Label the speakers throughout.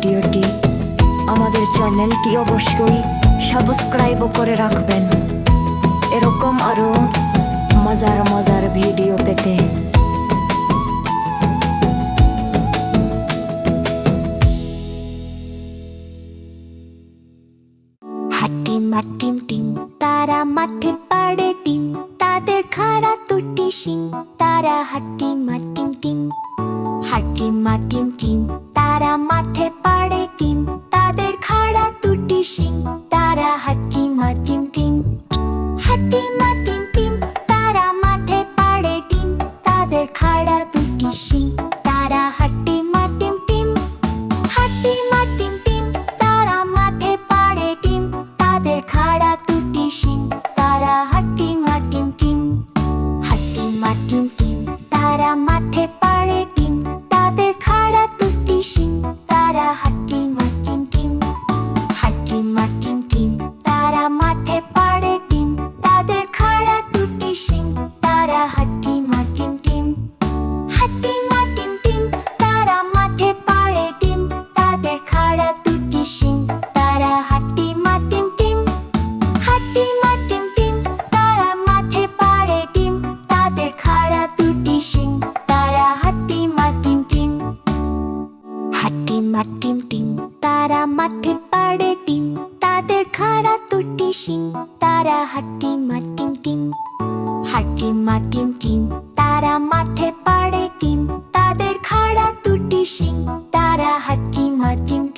Speaker 1: ভিডিওটি, আমাদের চ্যানেলটি অবশ্যই সাবস্ক্রাইব করে রাখবেন এরকম আরো মজার মজার ভিডিও পেতে।
Speaker 2: হাটিম হাটিম টিম তারা মাঠে পাড়ে টিম, তাদের খাড়া দুটি শিং, তারা হাটিম হাটিম টিম। হাটিম হাটিম টিম তারা মাঠে পাড়ে টিম, তাদের খাড়া দুটি শিং, তারা হাটিম হাটিম টিম। হাটিম হাটিম টিম তারা মাঠে পাড়ে টিম, তাদের খাড়া দুটি শিং, তারা হাটিম হাটিম টিম। হাটিম হাটিম টিম তারা মাঠে পাড়ে টিম, তাদের খাড়া দুটি শিং, তারা হাটিম হাটিম টিম। হাটিম হাটিম টিম তারা মাঠে পাড়ে টিম, তাদের খাড়া দুটি শিং, তারা হাটিম হাটিম টিম। হাটিম হাটিম টিম তারা মাঠে পাড়ে টিম, তাদের খাড়া দুটি শিং, তারা হাটিম হাটিম টিম। হাটিম হাটিম টিম তারা মাঠে পাড়ে টিম, তাদের খাড়া দুটি শিং, তারা হাটিম হাটিম টিম। হাটিম হাটিম টিম তারা মাঠে পাড়ে টিম, তাদের খাড়া দুটি শিং, তারা হাটিম হাটিম টিম। হাটিম হাটিম টিম তারা মাঠে পাড়ে টিম, তাদের খাড়া দুটি শিং, তারা হাটিম হাটিম টিম। হাটিম হাটিম টিম তারা মাঠে পাড়ে টিম, তাদের খাড়া দুটি শিং, তারা হাটিম হাটিম টিম।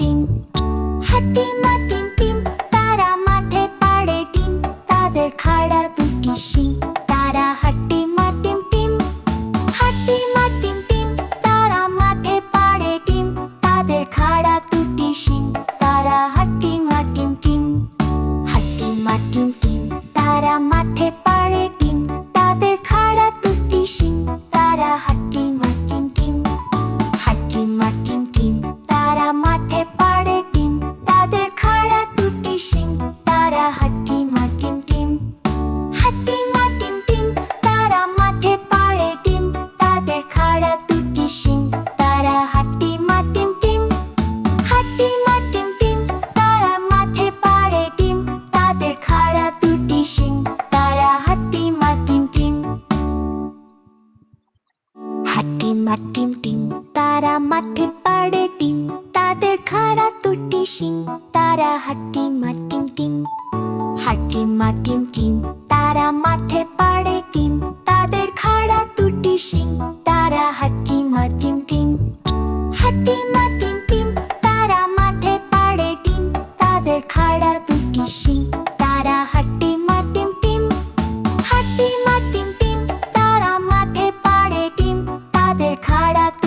Speaker 2: হাটিম হাটিম টিম তারা মাঠে পাড়ে টিম, তাদের খাড়া দুটি শিং, তারা হাটিম হাটিম টিম। হাটিম হাটিম টিম তারা মাঠে পাড়ে টিম, তাদের খাড়া দুটি শিং, তারা হাটিম হাটিম টিম। হাটিম হাটিম টিম তারা মাঠে পাড়ে টিম, তাদের খাড়া দুটি শিং, তারা হাটিম হাটিম টিম। হাটিম হাটিম টিম তারা মাঠে পাড়ে টিম, তাদের খাড়া দুটি শিং, তারা হাটিম হাটিম টিম। হাটিম হাটিম টিম তারা মাঠে পাড়ে টিম, তাদের খাড়া দুটি শিং, তারা হাটিম হাটিম টিম। হাটিম হাটিম টিম তারা মাঠে পাড়ে টিম, তাদের খাড়া দুটি শিং, তারা হাটিম হাটিম টিম। হাটিম হাটিম টিম তারা মাঠে পাড়ে টিম, তাদের খাড়া দুটি শিং, তারা হাটিম হাটিম টিম। হাটিম হাটিম টিম তারা মাঠে পাড়ে টিম, তাদের খাড়া দুটি শিং, তারা হাটিম হাটিম টিম। হাটিম হাটিম টিম তারা মাঠে পাড়ে টিম, তাদের খাড়া দুটি শিং, তারা হাটিম হাটিম টিম। হাটিম হাটিম টিম তারা মাঠে পাড়ে টিম, তাদের খাড়া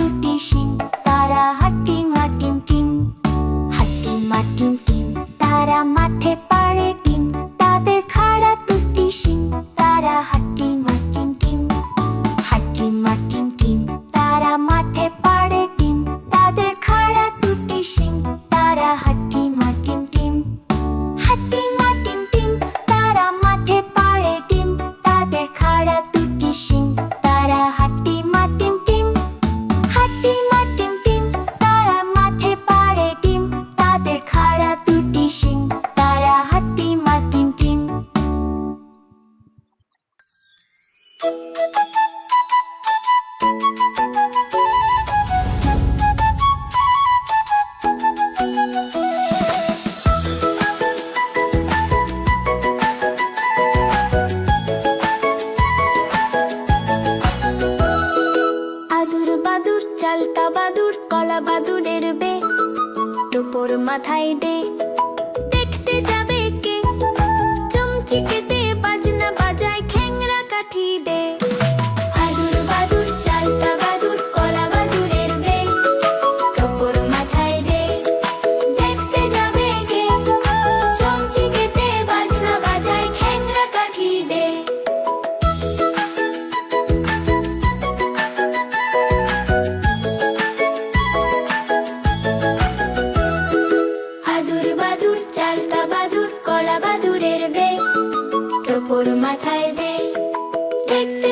Speaker 2: দুটি শিং, তারা হাটিম হাটিম টিম। হাটিম হাটিম টিম তারা মাঠে পাড়ে টিম, তাদের খাড়া দুটি শিং, তারা হাটিম হাটিম টিম। হাটিম হাটিম টিম তারা মাঠে পাড়ে টিম, তাদের খাড়া দুটি শিং, তারা হাটিম হাটিম টিম। হাটিম হাটিম টিম তারা মাঠে পাড়ে টিম, তাদের খাড়া দুটি শিং, তারা হাটিম হাটিম টিম। হাটিম হাটিম টিম তারা মাঠে পাড়ে টিম, তাদের খাড়া দুটি শিং, তারা হাটিম হাটিম টিম। আদুর বাদুর চালতা বাদুর কলা বাদুরের বে, টোপর মাথায় দে, দেখতে যাবে কে, চমচিকেতে বাজনা বাজায় খ্যাংরা কাঠি দে। আদুর বাদুর চালতা বাদুর কলা বাদুরের বে, টোপর মাথায় দে, দেখতে যাবে কে, চমচিকেতে বাজনা বাজায় খ্যাংরা কাঠি দে। আদুর বাদুর চালতা বাদুর কলা বাদুরের বে, টোপর মাথায় দে, দেখতে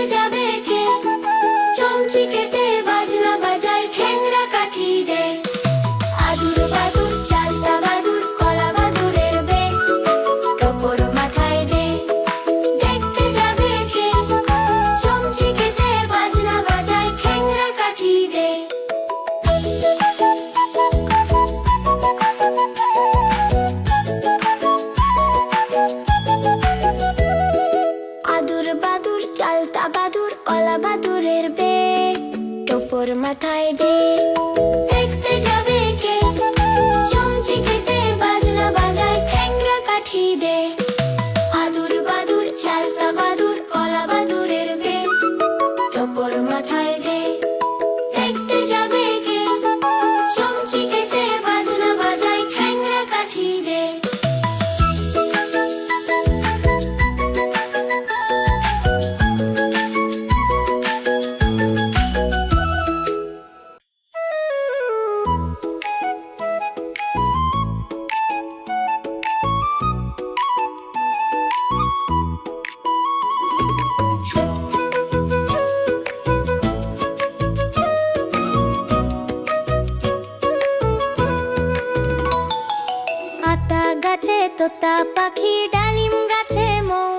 Speaker 2: গাছে তোতা পাখি ডালিম গাছে মৌ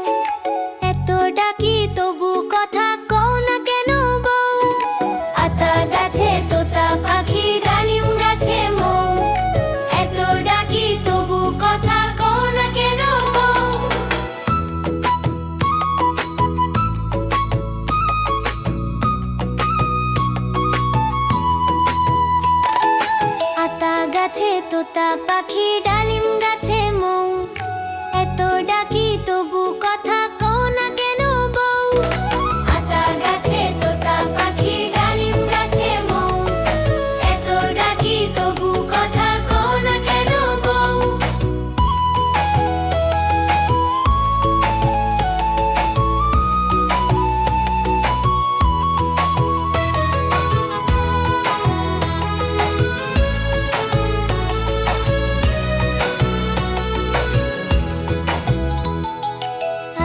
Speaker 2: এত ডাকি তবু কথা কও না কেন বউ আতা গাছে তোতা পাখি ডালিম গাছে মৌ এত ডাকি তবু কথা কও না কেন বউ আতা গাছে তোতা পাখি ডালিম গাছে মৌ এত ডাকি তবু কথা কও না কেন বউ আতা গাছে তোতা পাখি ডালিম গাছে মৌ এত ডাকি তবু কথা কও না কেন বউ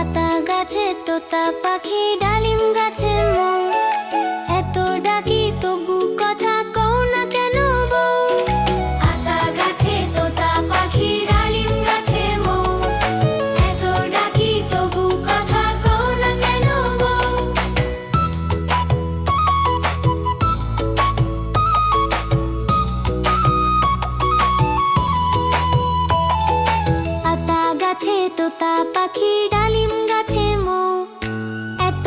Speaker 2: আতা গাছে তোতা পাখি ডালিম গাছে মৌ এত ডাকি তবু কথা কও না কেন বউ আতা গাছে তোতা পাখি ডালিম গাছে মৌ এত ডাকি তবু কথা কও না কেন বউ আতা গাছে তোতা পাখি ডালিম গাছে মৌ এত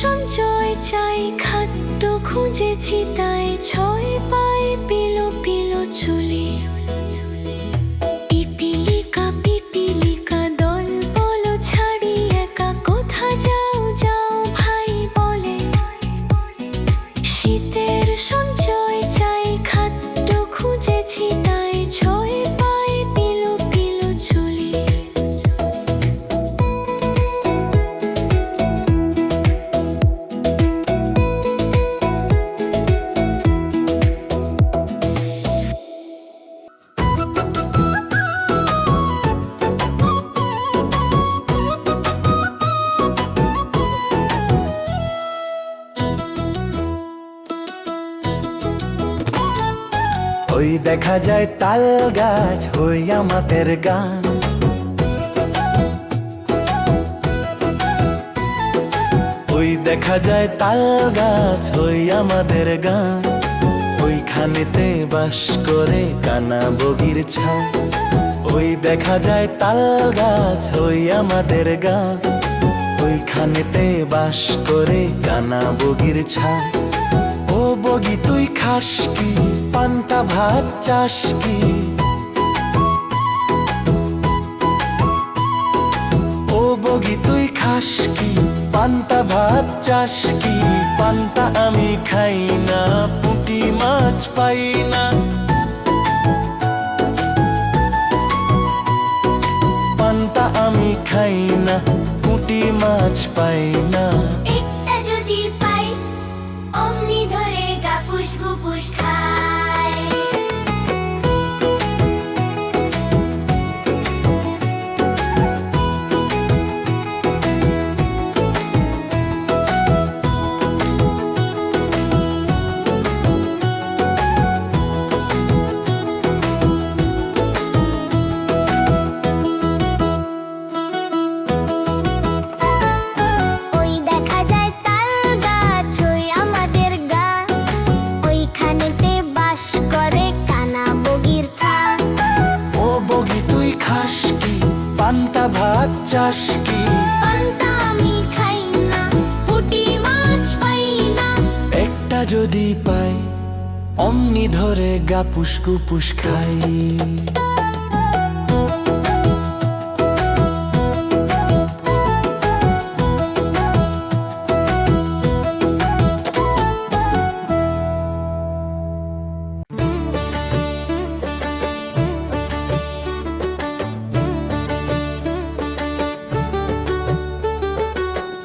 Speaker 1: সঞ্চয় চাই খাদ্য খুঁজেছি তাই ছয় পাই পিলো পিলো চুলি পিপিলিকা পিপিলিকা দল বলো ছাড়ি একা কোথা যাও যাও ভাই বলে শীতের সঞ্চয় চাই খাদ্য খুঁজেছি তাই ছয় পাই পিলো পিলো চুলি
Speaker 3: ওই দেখা যায় তাল গাছ হই আমাদের গান ওই দেখা যায় তাল গাছ হই আমাদের গান ওইখানেতে বাস করে কানা বগির ছান ওই দেখা যায় তাল গাছ হই আমাদের গান ওইখানেতে বাস করে কানা বগির ছান ও বগি তুই খাস কি পান্তা ভাত চাস কি ও বগি তুই খাস কি পান্তা ভাত চাস কি পান্তা আমি খাই না পুঁটি মাছ পাই না পান্তা আমি খাই না পুঁটি মাছ পাই না
Speaker 2: একটা যদি পাই অমনি ধরে গাপুস গুপুস খায় ওই দেখা যায় তাল গাছ ওই আমাদের গান ওইখানেতে বাস করে কানা বগির ছান
Speaker 3: ও বগি তুই খাস কি পান্তা ভাত চাস কি
Speaker 2: পান্তা আমি খাই না পুঁটি মাছ পাই না
Speaker 3: একটা যদি পাই অমনি ধরে গাপুস গুপুস খাই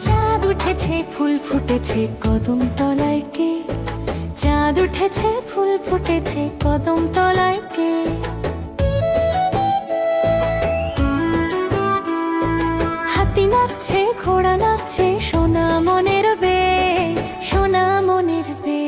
Speaker 1: চাঁদ উঠেছে ফুল ফুটেছে কদম তলায় কে চাঁদ উঠেছে ফুল ফুটেছে কদম তলায় কে হাতি নাচছে ঘোড়া নাচছে সোনা মনের বে সোনা মনের বে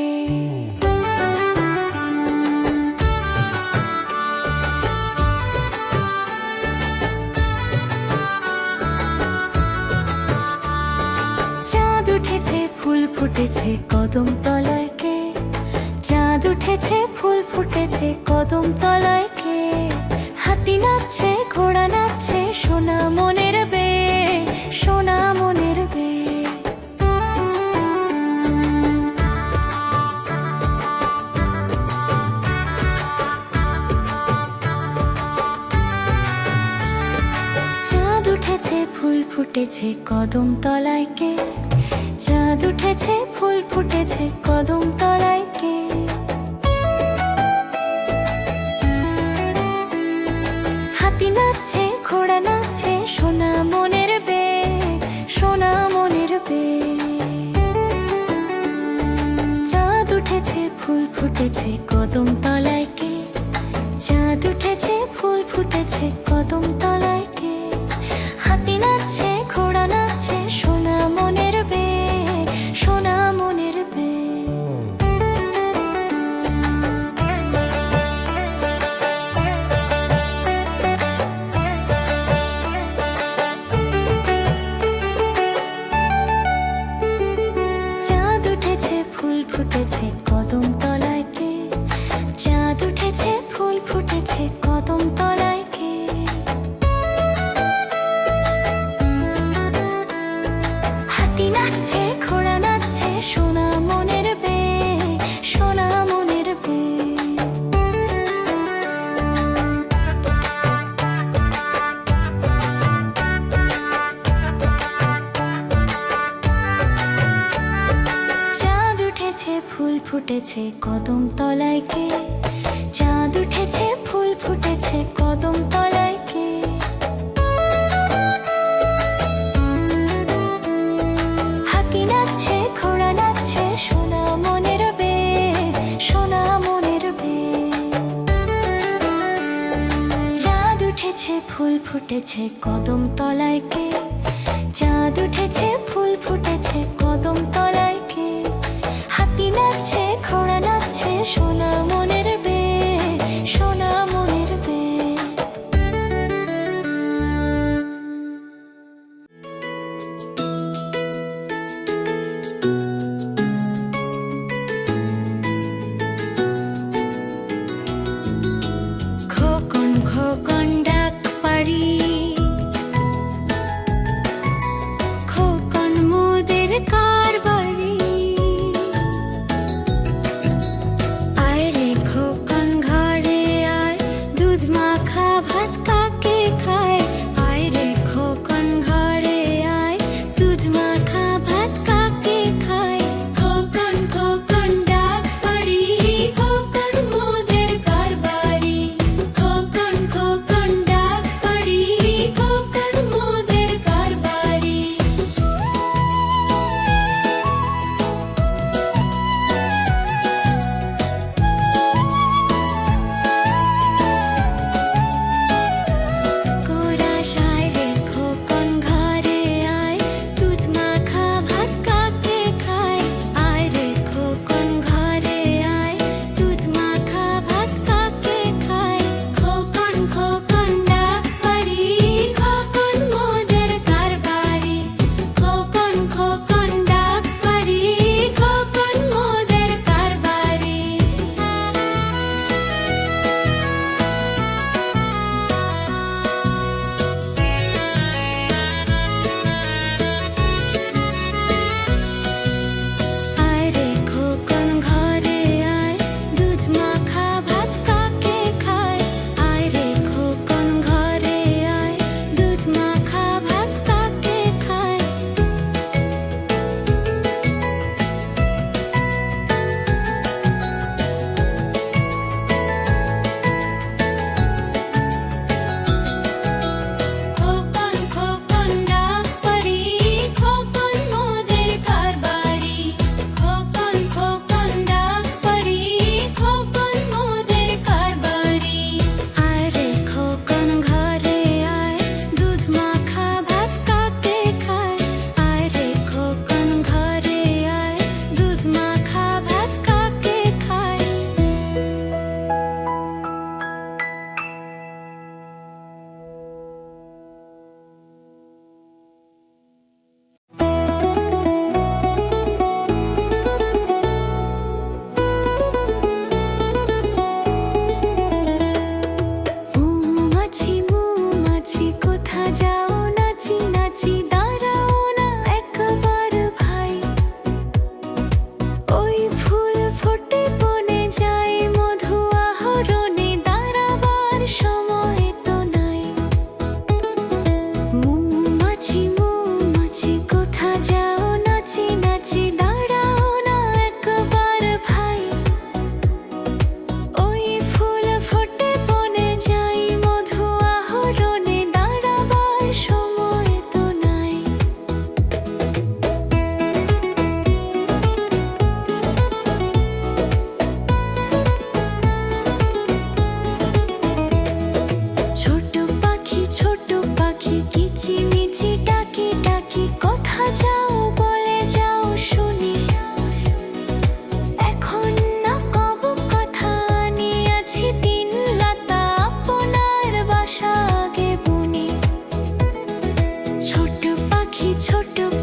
Speaker 1: চাঁদ উঠেছে ফুল ফুটেছে কদম তলায় কে চাঁদ উঠেছে ফুল ফুটেছে কদম তলায় কে হাতি নাচছে ঘোড়া নাচছে সোনা মনের বে সোনা মনের বে চাঁদ উঠেছে ফুল ফুটেছে কদম তলায় কে চাঁদ উঠেছে ফুল ফুটেছে কদম তলায় কে হাতি নাচছে ঘোড়া নাচছে সোনা মনের বে সোনা মনের বে চাঁদ উঠেছে ফুল ফুটেছে কদম তলায় কে চাঁদ উঠেছে ফুল ফুটেছে কদম তলায় কে হাতি নাচছে ঘোড়া নাচছে সোনা মনের বে সোনা মনের বে চাঁদ উঠেছে ফুল ফুটেছে কদম তলায় কে চাঁদ উঠেছে ফুল ফুটেছে কদম তলায় কে হাতি নাচছে ঘোড়া ফুটেছে কদম তলায় কে? চাঁদ উঠেছে ফুল ফুটেছে কদম তলায় কে? হাতি নাচছে ঘোড়া নাচছে সোনা মনের বে, সোনা মনের বে। চাঁদ উঠেছে ফুল ফুটেছে কদম তলায় কে? চাঁদ উঠেছে ফুল ফুটেছে কদম তলায় কে? হাতি নাচছে ঘোড়া নাচছে সোনা মনের বে, সোনা মনের বে। খোকন খোকন ডাক পারি, খোকন মোদের কারবারি। আয় রে খোকন ঘরে আয়, দুধ মাখা ভাত কাকে খায়? আয় রে খোকন ঘরে আয়, দুধ মাখা ভাত কাকে খায়? খোকন খোকন ডাক পারি, খোকন মোদের কারবারি। খোকন খোকন ডাক পারি, খোকন মোদের কারবারি। কোরাস আয় রে খোকন ঘরে আয়, দুধ মাখা ভাত কাকে খায়? আয় রে খোকন ঘরে আয়, দুধ মাখা ভাত কাকে খায়? খোকন খোকন ডাক পারি, খোকন মোদের কারবারি। খোকন খোকন ডাক পারি, খোকন মোদের কারবারি। আয় রে খোকন ঘরে আয়, দুধ মাখা ভাত কাকে খায়? আয় রে খোকন ঘরে আয়, দুধ মাখা ভাত কাকে খায়? খোকন খোকন ডাক পারি, খোকন মোদের কারবারি। খোকন খোকন ডাক পারি, খোকন মোদের কারবারি। আয় রে খোকন ঘরে আয়, দুধ মাখা ভাত কাকে খায়? আয় রে খোকন ঘরে আয়, দুধ মাখা ভাত কাকে খায়? মৌমাছি মৌমাছি কোথা যাও নাচি নাচি দাঁড়াও না একবার ভাই। ওই ফুল ফোটে বনে যায় মধু আহরণে দাঁড়াবার সময় তো নাই। মৌমাছি মৌমাছি কোথা যাও নাচি নাচি দাঁড়াও না একবার ভাই। ওই ফুল ফোটে বনে যাই মধু আহরণে দাঁড়াবার সময় তো নাই। ছোট পাখি কিচিমিচি ডাকি ডাকি কোথা যাও বলে যাও শুনি। এখন না কব কথা নিয়েছি তিন লতা আপনার বাসা আগে বুনি। ছোট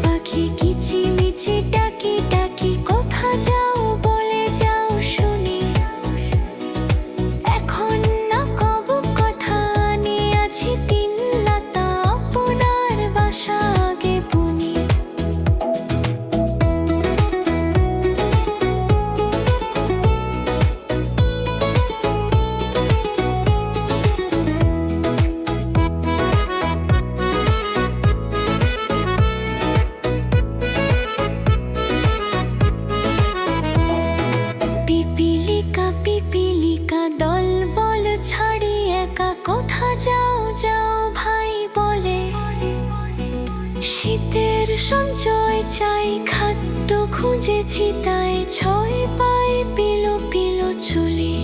Speaker 1: পাখি কিচিমিচি ডাকি ডাকি কোথা যাও বলে যাও শুনি। এখন না কব কথা নিয়েছি তিন লতা আপনার বাসা আগে বুনি। সঞ্চয় চাই খাদ্য খুঁজেছি তাই ছয় পায়ে পিলো পিলো চলি